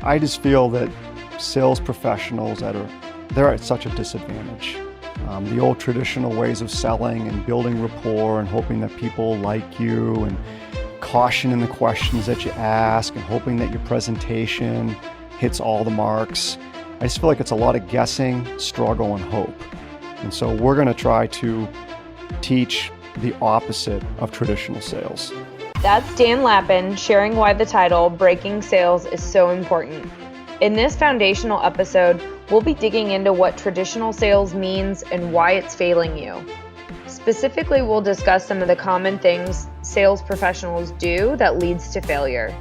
I just feel that sales professionals they're at such a disadvantage. The old traditional ways of selling and building rapport and hoping that people like you and caution in the questions that you ask and hoping that your presentation hits all the marks. I just feel like it's a lot of guessing, struggle, and hope. And so we're going to try to teach the opposite of traditional sales. That's Dan Lappin sharing why the title Breaking Sales is so important. In this foundational episode, we'll be digging into what traditional sales means and why it's failing you. Specifically, we'll discuss some of the common things sales professionals do that leads to failure.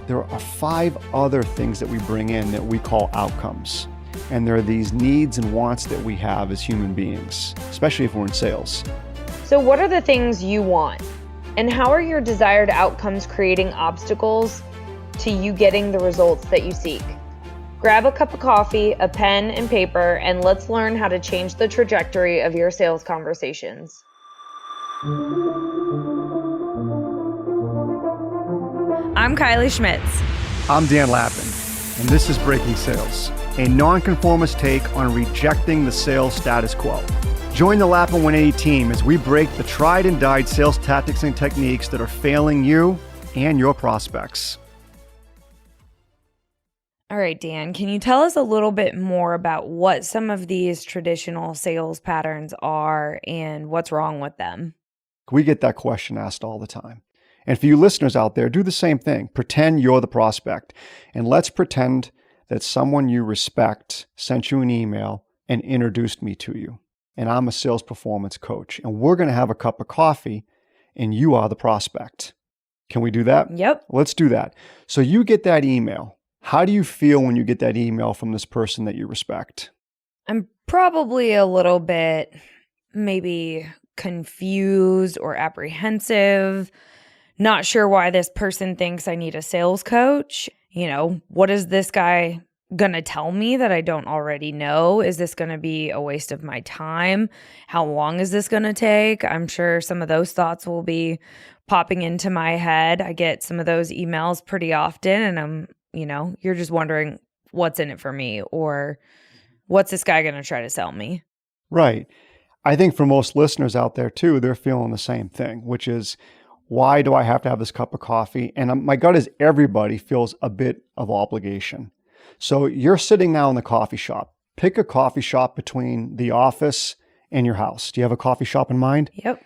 There are 5 other things that we bring in that we call outcomes. And there are these needs and wants that we have as human beings, especially if we're in sales. So what are the things you want? And how are your desired outcomes creating obstacles to you getting the results that you seek? Grab a cup of coffee, a pen and paper, and let's learn how to change the trajectory of your sales conversations. I'm Kylie Schmitz. I'm Dan Lappin, and this is Breaking Sales, a nonconformist take on rejecting the sales status quo. Join the Lappin 180 team as we break the tried and died sales tactics and techniques that are failing you and your prospects. All right, Dan, can you tell us a little bit more about what some of these traditional sales patterns are and what's wrong with them? We get that question asked all the time. And for you listeners out there, do the same thing. Pretend you're the prospect. And let's pretend that someone you respect sent you an email and introduced me to you. And I'm a sales performance coach. And we're going to have a cup of coffee and you are the prospect. Can we do that? Yep. Let's do that. So you get that email. How do you feel when you get that email from this person that you respect? I'm probably a little bit maybe confused or apprehensive. Not sure why this person thinks I need a sales coach. You know, what is this guy going to tell me that I don't already know? Is this going to be a waste of my time? How long is this going to take? I'm sure some of those thoughts will be popping into my head. I get some of those emails pretty often and you're just wondering what's in it for me or what's this guy going to try to sell me? Right. I think for most listeners out there too, they're feeling the same thing, which is, why do I have to have this cup of coffee? And my gut is everybody feels a bit of obligation. So you're sitting now in the coffee shop. Pick a coffee shop between the office and your house. Do you have a coffee shop in mind? Yep.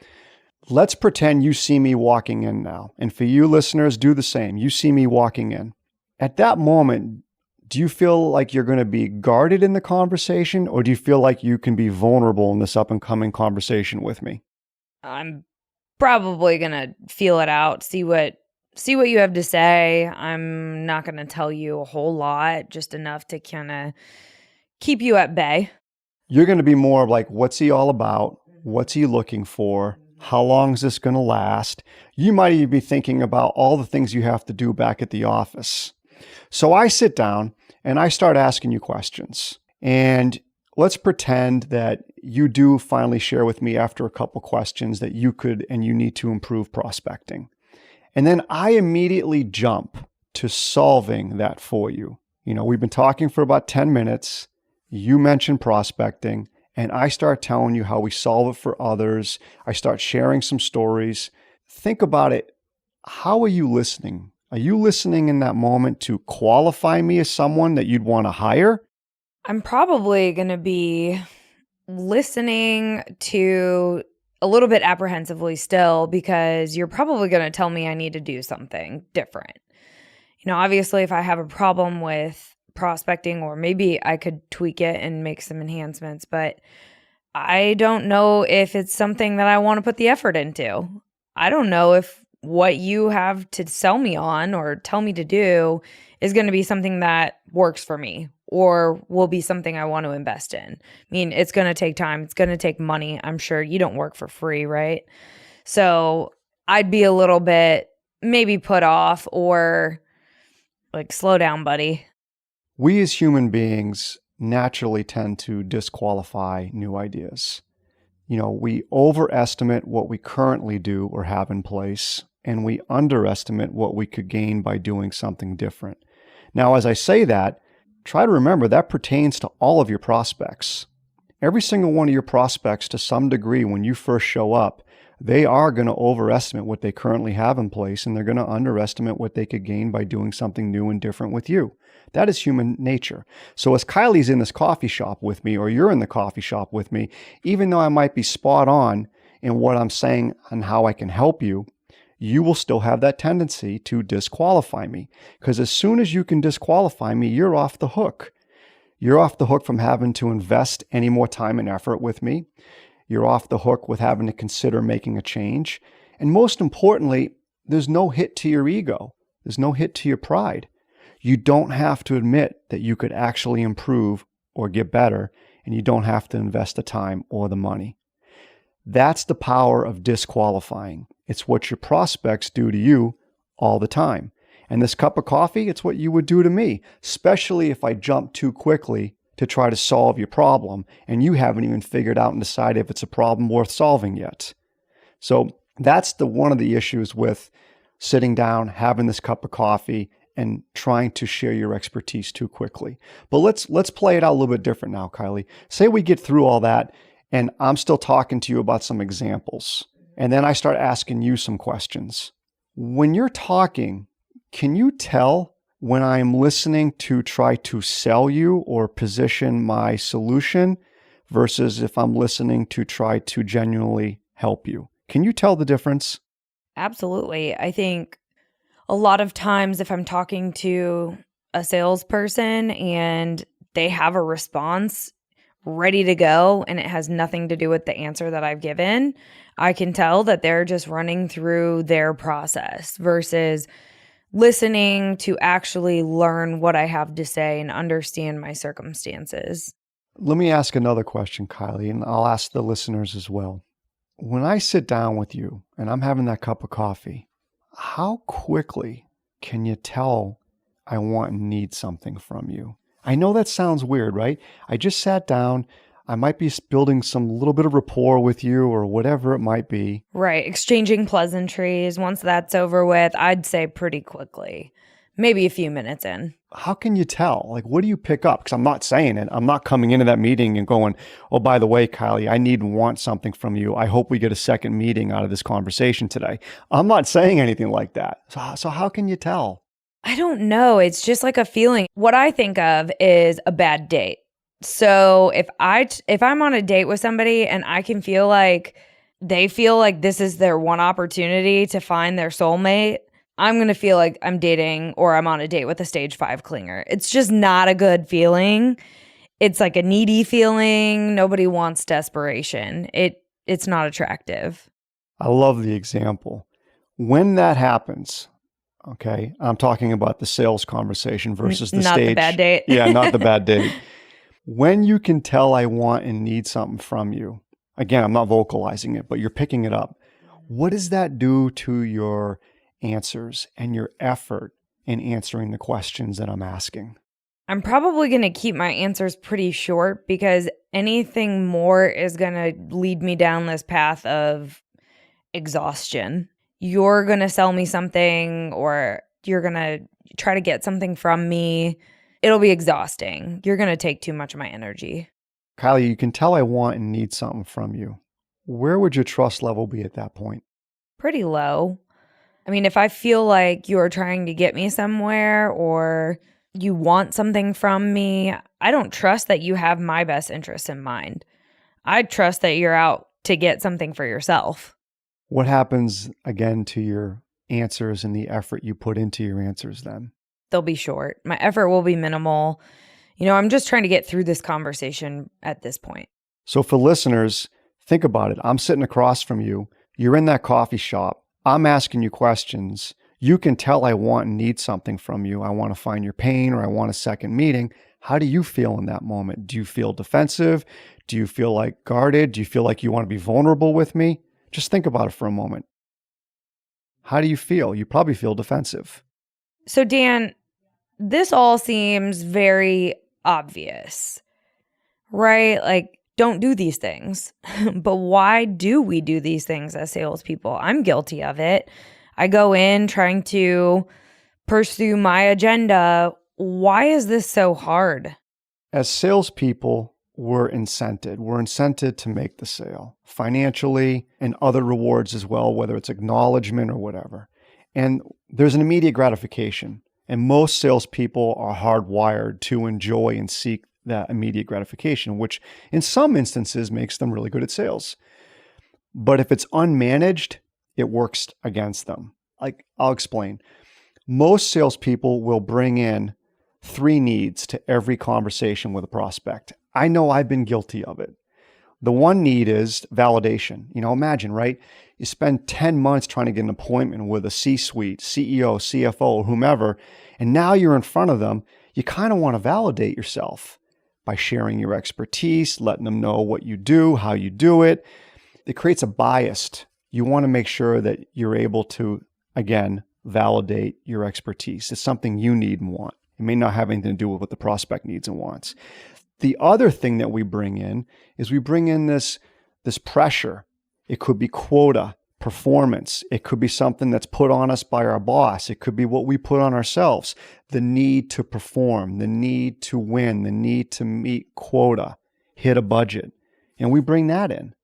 Let's pretend you see me walking in now. And for you listeners, do the same. You see me walking in. At that moment, do you feel like you're going to be guarded in the conversation, or do you feel like you can be vulnerable in this up and coming conversation with me? I'm probably going to feel it out, see what you have to say. I'm not going to tell you a whole lot, just enough to kind of keep you at bay. You're going to be more like, what's he all about? What's he looking for? How long is this going to last? You might even be thinking about all the things you have to do back at the office. So I sit down and I start asking you questions. And let's pretend that you do finally share with me after a couple questions that you could and you need to improve prospecting. And then I immediately jump to solving that for you. We've been talking for about 10 minutes. You mentioned prospecting, and I start telling you how we solve it for others. I start sharing some stories. Think about it. How are you listening? Are you listening in that moment to qualify me as someone that you'd want to hire? I'm probably going to be listening to a little bit apprehensively still, because you're probably going to tell me I need to do something different. Obviously, if I have a problem with prospecting, or maybe I could tweak it and make some enhancements, but I don't know if it's something that I want to put the effort into. I don't know if what you have to sell me on or tell me to do is going to be something that works for me or will be something I want to invest in. I mean, it's going to take time. It's going to take money. I'm sure you don't work for free, right? So I'd be a little bit maybe put off or like, slow down, buddy. We as human beings naturally tend to disqualify new ideas. We overestimate what we currently do or have in place, and we underestimate what we could gain by doing something different. Now, as I say that, try to remember that pertains to all of your prospects. Every single one of your prospects, to some degree, when you first show up, they are going to overestimate what they currently have in place, and they're going to underestimate what they could gain by doing something new and different with you. That is human nature. So as Kylie's in this coffee shop with me, or you're in the coffee shop with me, even though I might be spot on in what I'm saying and how I can help you, you will still have that tendency to disqualify me. Because as soon as you can disqualify me, you're off the hook. You're off the hook from having to invest any more time and effort with me. You're off the hook with having to consider making a change. And most importantly, there's no hit to your ego. There's no hit to your pride. You don't have to admit that you could actually improve or get better, and you don't have to invest the time or the money. That's the power of disqualifying. It's what your prospects do to you all the time. And this cup of coffee, it's what you would do to me, especially if I jump too quickly to try to solve your problem and you haven't even figured out and decided if it's a problem worth solving yet. So that's one of the issues with sitting down, having this cup of coffee, and trying to share your expertise too quickly. But let's play it out a little bit different now, Kylie. Say we get through all that and I'm still talking to you about some examples, and then I start asking you some questions. When you're talking, can you tell when I'm listening to try to sell you or position my solution versus if I'm listening to try to genuinely help you? Can you tell the difference? Absolutely. I think a lot of times if I'm talking to a salesperson and they have a response ready to go and it has nothing to do with the answer that I've given, I can tell that they're just running through their process versus listening to actually learn what I have to say and understand my circumstances. Let me ask another question, Kylie, and I'll ask the listeners as well. When I sit down with you and I'm having that cup of coffee, how quickly can you tell I want and need something from you? I know that sounds weird, right? I just sat down. I might be building some little bit of rapport with you or whatever it might be. Right. Exchanging pleasantries. Once that's over with, I'd say pretty quickly, maybe a few minutes in. How can you tell? Like, what do you pick up? Because I'm not saying it. I'm not coming into that meeting and going, oh, by the way, Kylie, I need and want something from you. I hope we get a second meeting out of this conversation today. I'm not saying anything like that. So how can you tell? I don't know. It's just like a feeling. What I think of is a bad date. So if I'm on a date with somebody and I can feel like they feel like this is their one opportunity to find their soulmate, I'm going to feel like I'm dating or I'm on a date with a stage 5 clinger. It's just not a good feeling. It's like a needy feeling. Nobody wants desperation. It's not attractive. I love the example. When that happens, okay, I'm talking about the sales conversation versus the not stage. Not the bad date. Yeah, not the bad date. When you can tell I want and need something from you, again, I'm not vocalizing it, but you're picking it up. What does that do to your answers and your effort in answering the questions that I'm asking? I'm probably going to keep my answers pretty short because anything more is going to lead me down this path of exhaustion. You're going to sell me something or you're going to try to get something from me. It'll be exhausting. You're going to take too much of my energy. Kylie, you can tell I want and need something from you. Where would your trust level be at that point? Pretty low. I mean, if I feel like you're trying to get me somewhere or you want something from me, I don't trust that you have my best interests in mind. I trust that you're out to get something for yourself. What happens, again, to your answers and the effort you put into your answers then? They'll be short. My effort will be minimal. I'm just trying to get through this conversation at this point. So for listeners, think about it. I'm sitting across from you. You're in that coffee shop. I'm asking you questions. You can tell I want and need something from you. I want to find your pain or I want a second meeting. How do you feel in that moment? Do you feel defensive? Do you feel like guarded? Do you feel like you want to be vulnerable with me? Just think about it for a moment. How do you feel? You probably feel defensive. So Dan, this all seems very obvious, right? Like, don't do these things. But why do we do these things as salespeople? I'm guilty of it. I go in trying to pursue my agenda Why is this so hard? As salespeople, we're incented. We're incented to make the sale financially and other rewards as well, whether it's acknowledgement or whatever. And there's an immediate gratification. And most salespeople are hardwired to enjoy and seek that immediate gratification, which in some instances makes them really good at sales. But if it's unmanaged, it works against them. Like, I'll explain. Most salespeople will bring in 3 needs to every conversation with a prospect. I know I've been guilty of it. The one need is validation. Imagine, right? You spend 10 months trying to get an appointment with a C-suite, CEO, CFO, whomever, and now you're in front of them. You kind of want to validate yourself by sharing your expertise, letting them know what you do, how you do it. It creates a bias. You want to make sure that you're able to, again, validate your expertise. It's something you need and want. It may not have anything to do with what the prospect needs and wants. The other thing that we bring in is we bring in this pressure. It could be quota, performance. It could be something that's put on us by our boss. It could be what we put on ourselves. The need to perform, the need to win, the need to meet quota, hit a budget. And we bring that in.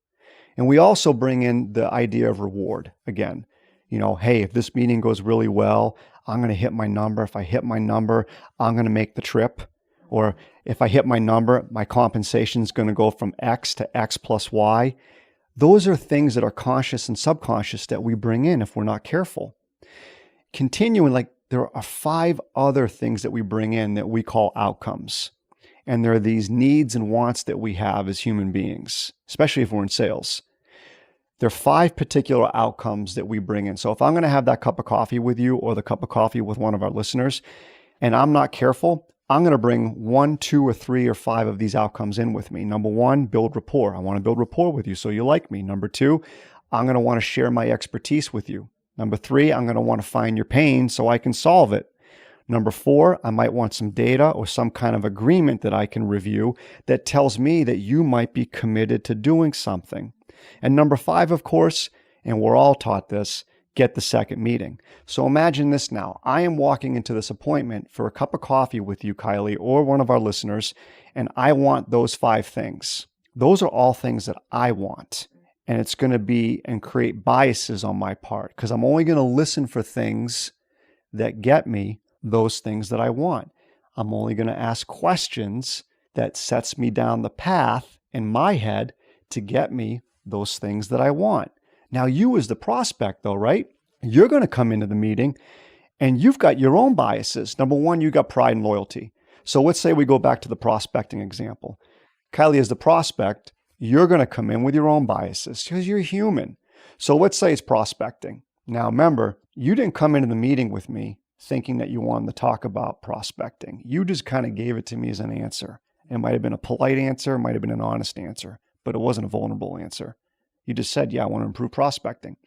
And we also bring in the idea of reward again. Hey, if this meeting goes really well, I'm going to hit my number. If I hit my number, I'm going to make the trip. Or if I hit my number, my compensation is going to go from X to X plus Y. Those are things that are conscious and subconscious that we bring in if we're not careful. Continuing, there are 5 other things that we bring in that we call outcomes. And there are these needs and wants that we have as human beings, especially if we're in sales. There are 5 particular outcomes that we bring in. So if I'm going to have that cup of coffee with you or the cup of coffee with one of our listeners, and I'm not careful, I'm going to bring 1, 2, or 3, or 5 of these outcomes in with me. Number 1, build rapport. I want to build rapport with you so you like me. Number 2, I'm going to want to share my expertise with you. Number 3, I'm going to want to find your pain so I can solve it. Number 4, I might want some data or some kind of agreement that I can review that tells me that you might be committed to doing something. And number 5, of course, and we're all taught this, get the second meeting. So imagine this now. I am walking into this appointment for a cup of coffee with you, Kylie, or one of our listeners, and I want those 5 things. Those are all things that I want. And it's going to be and create biases on my part because I'm only going to listen for things that get me those things that I want. I'm only going to ask questions that sets me down the path in my head to get me those things that I want. Now, you as the prospect, though, right? You're going to come into the meeting and you've got your own biases. Number 1, you got pride and loyalty. So let's say we go back to the prospecting example. Kylie, as the prospect, you're going to come in with your own biases because you're human. So let's say it's prospecting. Now, remember, you didn't come into the meeting with me thinking that you wanted to talk about prospecting. You just kind of gave it to me as an answer. It might have been a polite answer, it might have been an honest answer, but it wasn't a vulnerable answer. You just said, yeah, I want to improve prospecting.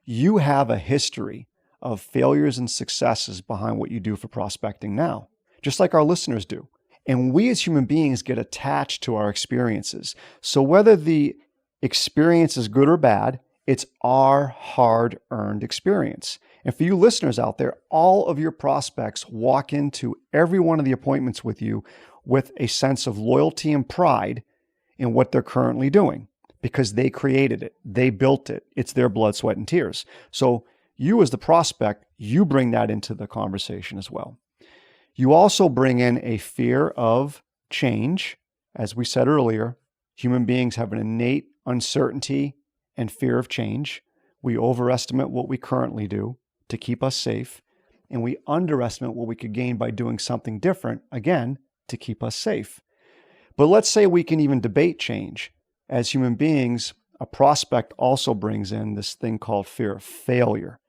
You have a history of failures and successes behind what you do for prospecting now, just like our listeners do. And we as human beings get attached to our experiences. So whether the experience is good or bad, it's our hard-earned experience. And for you listeners out there, all of your prospects walk into every one of the appointments with you with a sense of loyalty and pride in what they're currently doing because they created it. They built it. It's their blood, sweat, and tears. So you as the prospect, you bring that into the conversation as well. You also bring in a fear of change. As we said earlier, human beings have an innate uncertainty and fear of change. We overestimate what we currently do to keep us safe, and we underestimate what we could gain by doing something different, again, to keep us safe. But let's say we can even debate change. As human beings, a prospect also brings in this thing called fear of failure.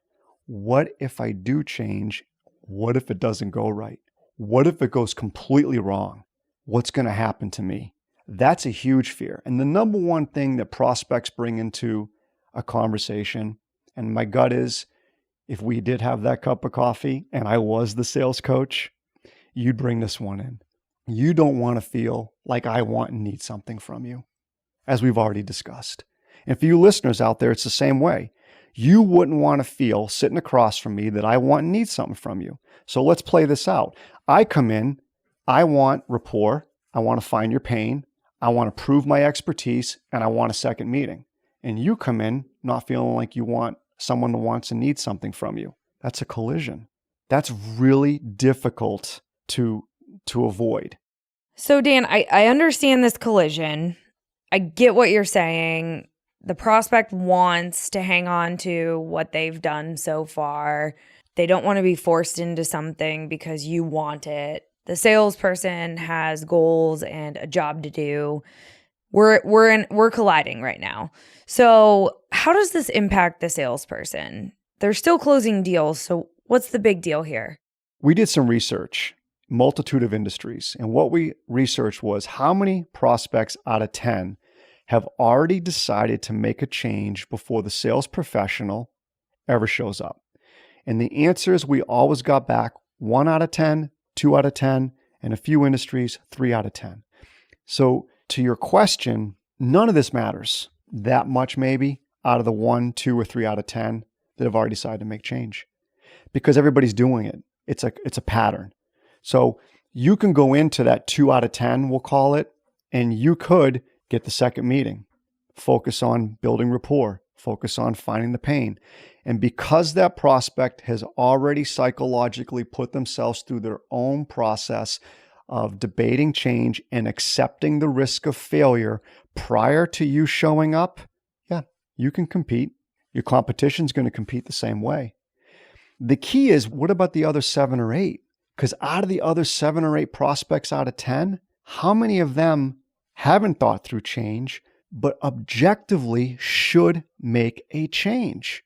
What if I do change? What if it doesn't go right? What if it goes completely wrong? What's going to happen to me? That's a huge fear. And the number one thing that prospects bring into a conversation, and my gut is, if we did have that cup of coffee and I was the sales coach, you'd bring this one in. You don't want to feel like I want and need something from you, as we've already discussed. And for you listeners out there, it's the same way. You wouldn't want to feel sitting across from me that I want and need something from you. So let's play this out. I come in, I want rapport, I want to find your pain, I want to prove my expertise, and I want a second meeting. And you come in not feeling like you want someone who wants and needs something from you. That's a collision. That's really difficult to avoid. So Dan, I understand this collision. I get what you're saying. The prospect wants to hang on to what they've done so far. They don't want to be forced into something because you want it. The salesperson has goals and a job to do. We're colliding right now. So how does this impact the salesperson? They're still closing deals. So what's the big deal here? We did some research, multitude of industries. And what we researched was how many prospects out of 10 have already decided to make a change before the sales professional ever shows up. And the answers we always got back 1 out of 10, 2 out of 10, and a few industries, 3 out of 10. So to your question, none of this matters that much maybe out of the 1, 2, or 3 out of 10 that have already decided to make change because everybody's doing it. It's a pattern. So you can go into that 2 out of 10, we'll call it, and you could get the second meeting, focus on building rapport, focus on finding the pain. And because that prospect has already psychologically put themselves through their own process of debating change and accepting the risk of failure prior to you showing up, yeah, you can compete. Your competition's going to compete the same way. The key is, what about the other 7 or 8? Because out of the other 7 or 8 prospects out of 10, how many of them haven't thought through change, but objectively should make a change?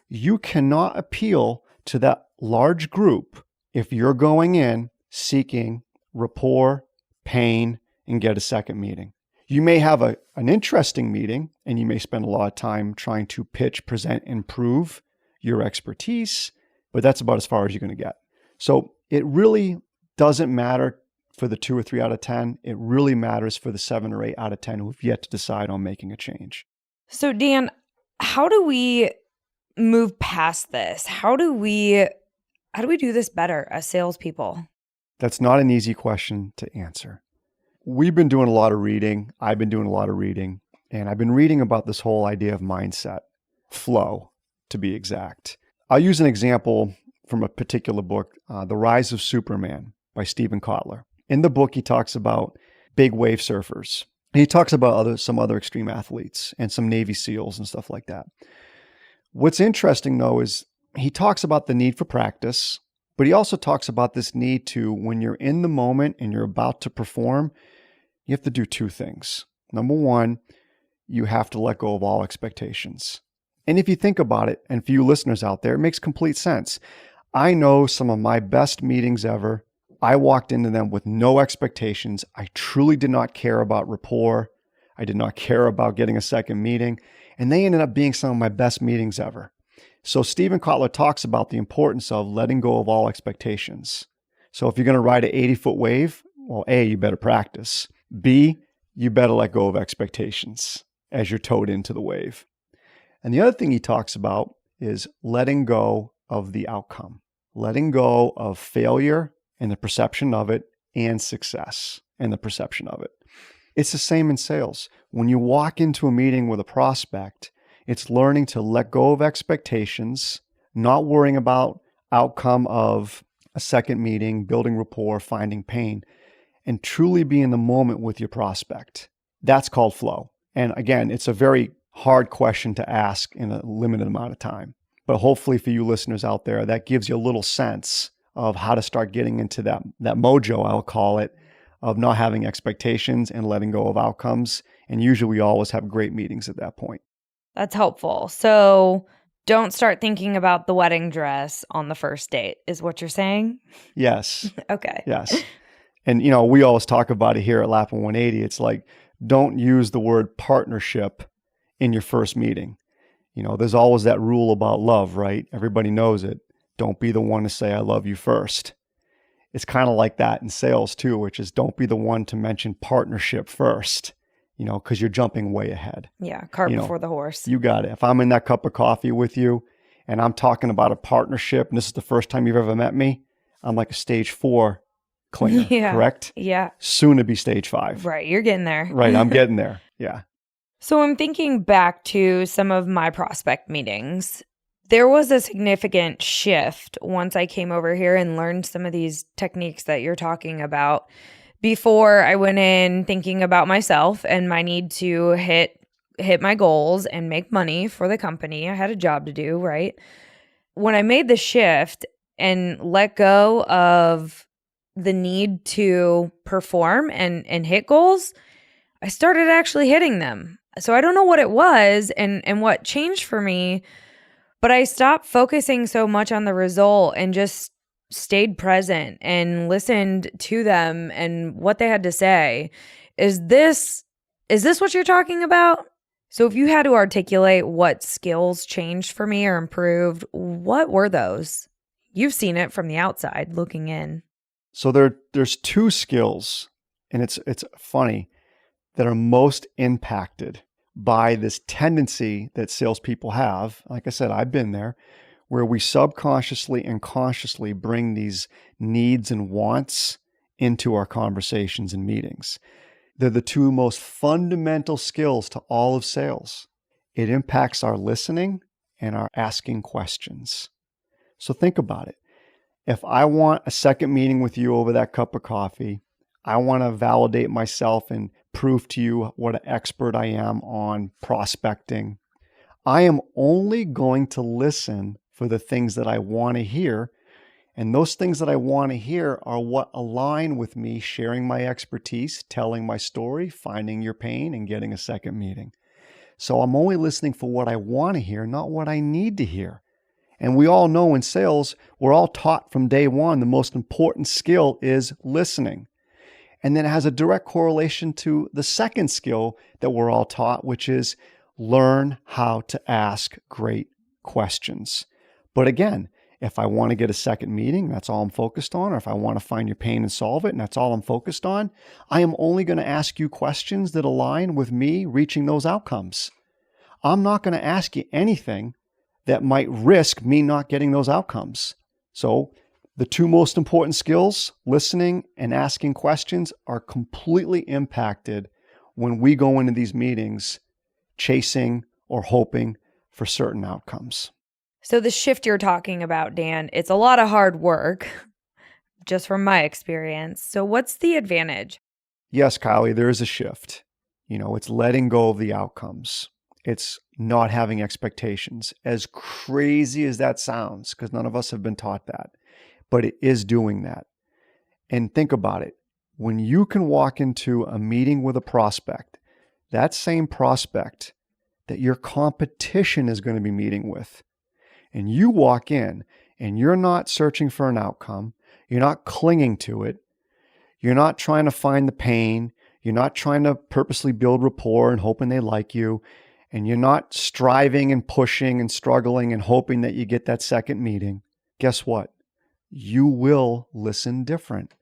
You cannot appeal to that large group if you're going in seeking rapport, pain, and get a second meeting. You may have an interesting meeting, and you may spend a lot of time trying to pitch, present, and prove your expertise, but that's about as far as you're going to get. So it really doesn't matter for the 2 or 3 out of 10. It really matters for the 7 or 8 out of 10 who have yet to decide on making a change. So Dan, how do we move past this? How do we do this better as salespeople? That's not an easy question to answer. We've been doing a lot of reading. I've been doing a lot of reading, and I've been reading about this whole idea of mindset, flow, to be exact. I'll use an example from a particular book, The Rise of Superman by Stephen Kotler. In the book, he talks about big wave surfers. And he talks about some other extreme athletes and some Navy SEALs and stuff like that. What's interesting, though, is he talks about the need for practice, but he also talks about this need to, when you're in the moment and you're about to perform, you have to do 2 things. Number 1, you have to let go of all expectations. And if you think about it, and for you listeners out there, it makes complete sense. I know some of my best meetings ever, I walked into them with no expectations. I truly did not care about rapport. I did not care about getting a second meeting. And they ended up being some of my best meetings ever. So Stephen Kotler talks about the importance of letting go of all expectations. So if you're going to ride an 80-foot wave, well, A, you better practice. B, you better let go of expectations as you're towed into the wave. And the other thing he talks about is letting go of the outcome, letting go of failure and the perception of it, and success and the perception of it. It's the same in sales. When you walk into a meeting with a prospect, it's learning to let go of expectations, not worrying about outcome of a second meeting, building rapport, finding pain, and truly be in the moment with your prospect. That's called flow. And again, it's a very hard question to ask in a limited amount of time. But hopefully for you listeners out there, that gives you a little sense of how to start getting into that mojo, I'll call it, of not having expectations and letting go of outcomes. And usually we always have great meetings at that point. That's helpful. So don't start thinking about the wedding dress on the first date, is what you're saying? Yes. Okay. Yes. And, you know, we always talk about it here at Lapin 180. It's like, don't use the word partnership in your first meeting. You know, there's always that rule about love, right? Everybody knows it. Don't be the one to say, I love you first. It's kind of like that in sales too, which is don't be the one to mention partnership first, you know, because you're jumping way ahead. Yeah, cart before the horse. You got it. If I'm in that cup of coffee with you and I'm talking about a partnership and this is the first time you've ever met me, I'm like a stage 4 clinger, Yeah. correct? Yeah. Soon to be stage 5. Right. You're getting there. Right. I'm getting there. Yeah. So I'm thinking back to some of my prospect meetings. There was a significant shift once I came over here and learned some of these techniques that you're talking about. Before I went in thinking about myself and my need to hit my goals and make money for the company. I had a job to do, right? When I made the shift and let go of the need to perform and hit goals, I started actually hitting them. So I don't know what it was and what changed for me, but I stopped focusing so much on the result and just stayed present and listened to them and what they had to say. Is this what you're talking about? So if you had to articulate what skills changed for me or improved, what were those? You've seen it from the outside looking in. So there's 2 skills, and it's funny, that are most impacted by this tendency that salespeople have. Like I said, I've been there, where we subconsciously and consciously bring these needs and wants into our conversations and meetings. They're the 2 most fundamental skills to all of sales. It impacts our listening and our asking questions. So think about it. If I want a second meeting with you over that cup of coffee, I want to validate myself and prove to you what an expert I am on prospecting. I am only going to listen for the things that I want to hear. And those things that I want to hear are what align with me sharing my expertise, telling my story, finding your pain, and getting a second meeting. So I'm only listening for what I want to hear, not what I need to hear. And we all know in sales, we're all taught from day one, the most important skill is listening. And then it has a direct correlation to the second skill that we're all taught, which is learn how to ask great questions. But again, if I want to get a second meeting, that's all I'm focused on. Or if I want to find your pain and solve it, and that's all I'm focused on, I am only going to ask you questions that align with me reaching those outcomes. I'm not going to ask you anything that might risk me not getting those outcomes. So the 2 most important skills, listening and asking questions, are completely impacted when we go into these meetings chasing or hoping for certain outcomes. So the shift you're talking about, Dan, it's a lot of hard work, just from my experience. So what's the advantage? Yes, Kylie, there is a shift. It's letting go of the outcomes. It's not having expectations. As crazy as that sounds, because none of us have been taught that, but it is doing that. And think about it. When you can walk into a meeting with a prospect, that same prospect that your competition is going to be meeting with, and you walk in and you're not searching for an outcome, you're not clinging to it, you're not trying to find the pain, you're not trying to purposely build rapport and hoping they like you, and you're not striving and pushing and struggling and hoping that you get that second meeting, guess what? You will listen different.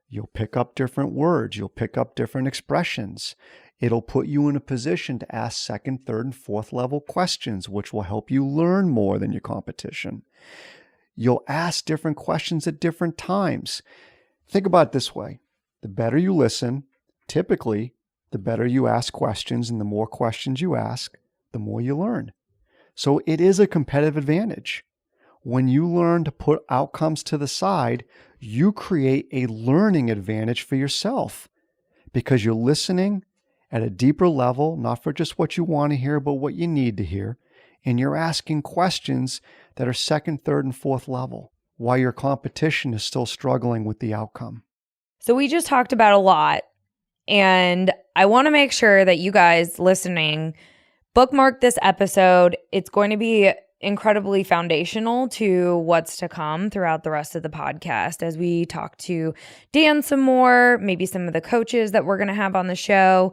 You'll pick up different words. You'll pick up different expressions. It'll put you in a position to ask second, third, and fourth level questions, which will help you learn more than your competition. You'll ask different questions at different times. Think about it this way. The better you listen, typically, the better you ask questions, and the more questions you ask, the more you learn. So it is a competitive advantage. When you learn to put outcomes to the side, you create a learning advantage for yourself because you're listening at a deeper level, not for just what you want to hear, but what you need to hear. And you're asking questions that are second, third, and fourth level while your competition is still struggling with the outcome. So we just talked about a lot, and I want to make sure that you guys listening bookmark this episode. It's going to be incredibly foundational to what's to come throughout the rest of the podcast as we talk to Dan some more, maybe some of the coaches that we're going to have on the show,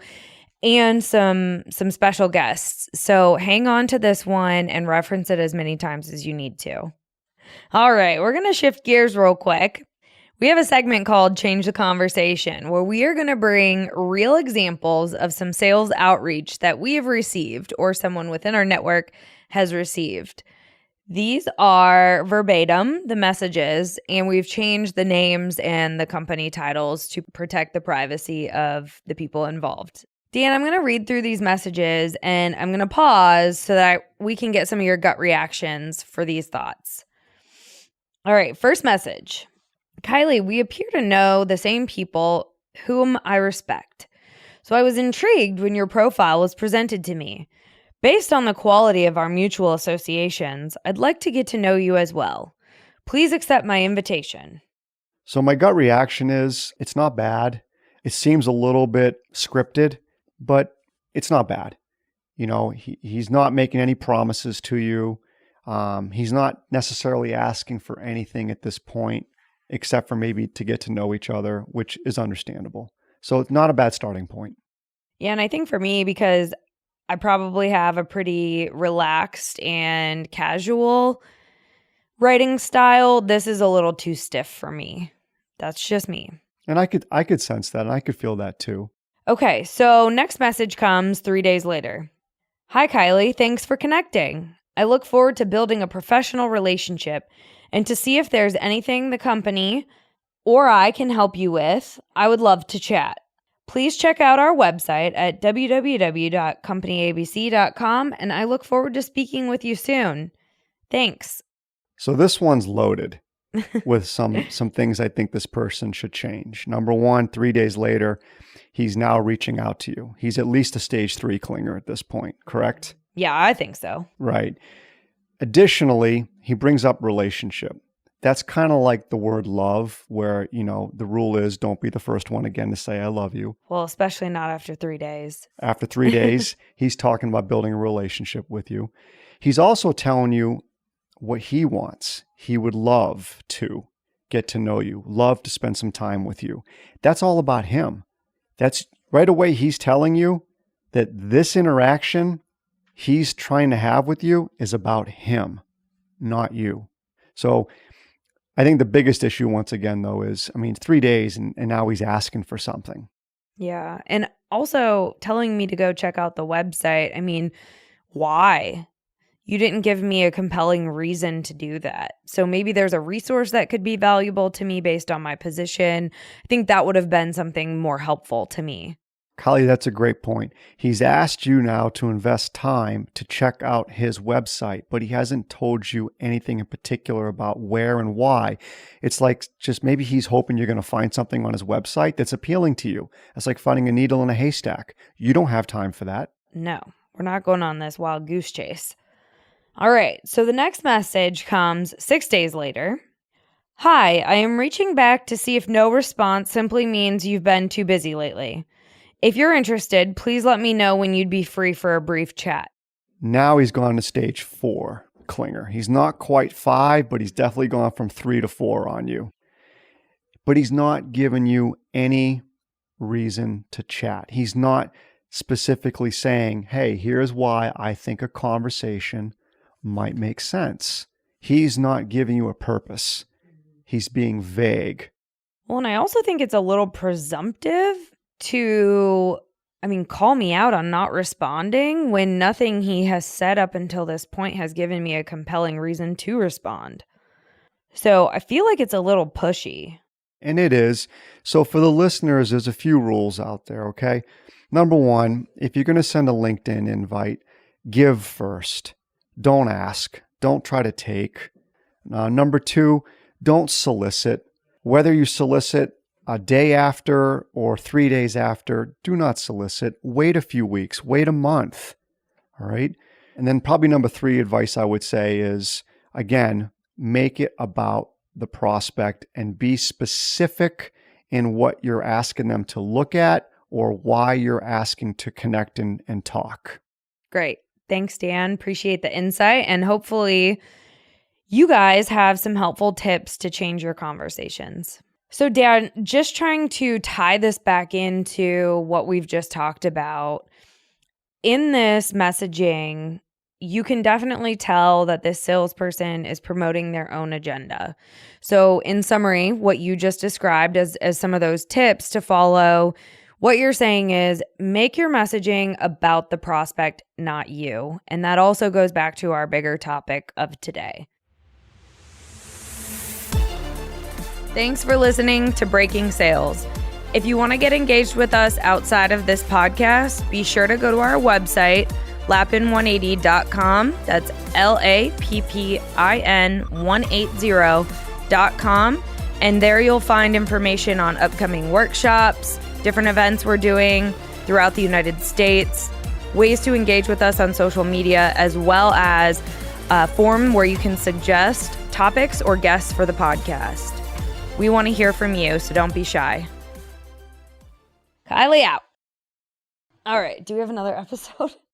and some special guests. So hang on to this one and reference it as many times as you need to. All right, we're going to shift gears real quick. We have a segment called Change the Conversation, where we are going to bring real examples of some sales outreach that we have received or someone within our network has received. These are verbatim, the messages, and we've changed the names and the company titles to protect the privacy of the people involved. Dan, I'm going to read through these messages and I'm going to pause so that we can get some of your gut reactions for these thoughts. All right, first message. Kylie, we appear to know the same people whom I respect. So I was intrigued when your profile was presented to me. Based on the quality of our mutual associations, I'd like to get to know you as well. Please accept my invitation. So my gut reaction is it's not bad. It seems a little bit scripted, but it's not bad. You know, he's not making any promises to you. He's not necessarily asking for anything at this point, except for maybe to get to know each other, which is understandable. So it's not a bad starting point. Yeah, and I think for me, because I probably have a pretty relaxed and casual writing style, this is a little too stiff for me. That's just me. And I could sense that, and I could feel that too. Okay, so next message comes 3 days later. Hi, Kylie. Thanks for connecting. I look forward to building a professional relationship and to see if there's anything the company or I can help you with. I would love to chat. Please check out our website at www.companyabc.com, and I look forward to speaking with you soon. Thanks. So this one's loaded with some things I think this person should change. Number one, 3 days later, he's now reaching out to you. He's at least a stage 3 clinger at this point, correct? Yeah, I think so. Right. Additionally, he brings up relationship. That's kind of like the word love, where, you know, the rule is don't be the first one again to say I love you. Well, especially not after 3 days. After 3 days, he's talking about building a relationship with you. He's also telling you what he wants. He would love to get to know you, love to spend some time with you. That's all about him. That's right away, he's telling you that this interaction he's trying to have with you is about him, not you. So I think the biggest issue, once again, though, is, 3 days and now he's asking for something. Yeah. And also telling me to go check out the website. Why? You didn't give me a compelling reason to do that. So maybe there's a resource that could be valuable to me based on my position. I think that would have been something more helpful to me. Kylie, that's a great point. He's asked you now to invest time to check out his website, but he hasn't told you anything in particular about where and why. It's like just maybe he's hoping you're going to find something on his website that's appealing to you. It's like finding a needle in a haystack. You don't have time for that. No, we're not going on this wild goose chase. All right, so the next message comes 6 days later. Hi, I am reaching back to see if no response simply means you've been too busy lately. If you're interested, please let me know when you'd be free for a brief chat. Now he's gone to stage 4 clinger. He's not quite 5, but he's definitely gone from 3 to 4 on you. But he's not given you any reason to chat. He's not specifically saying, hey, here's why I think a conversation might make sense. He's not giving you a purpose. He's being vague. Well, and I also think it's a little presumptive to, call me out on not responding when nothing he has said up until this point has given me a compelling reason to respond. So I feel like it's a little pushy. And it is. So for the listeners, there's a few rules out there, okay? Number one, if you're going to send a LinkedIn invite, give first. Don't ask. Don't try to take. Number two, don't solicit. Whether you solicit a day after or 3 days after, do not solicit. Wait a few weeks. Wait a month. All right? And then probably number 3 advice I would say is, again, make it about the prospect and be specific in what you're asking them to look at or why you're asking to connect and talk. Great. Thanks, Dan. Appreciate the insight. And hopefully you guys have some helpful tips to change your conversations. So, Dan, just trying to tie this back into what we've just talked about. In this messaging, you can definitely tell that this salesperson is promoting their own agenda. So in summary, what you just described as some of those tips to follow What you're saying is make your messaging about the prospect, not you. And that also goes back to our bigger topic of today. Thanks for listening to Breaking Sales. If you want to get engaged with us outside of this podcast, be sure to go to our website, lappin180.com. That's LAPPIN180.com. And there you'll find information on upcoming workshops, different events we're doing throughout the United States, ways to engage with us on social media, as well as a form where you can suggest topics or guests for the podcast. We want to hear from you, so don't be shy. Kylie out. All right. Do we have another episode?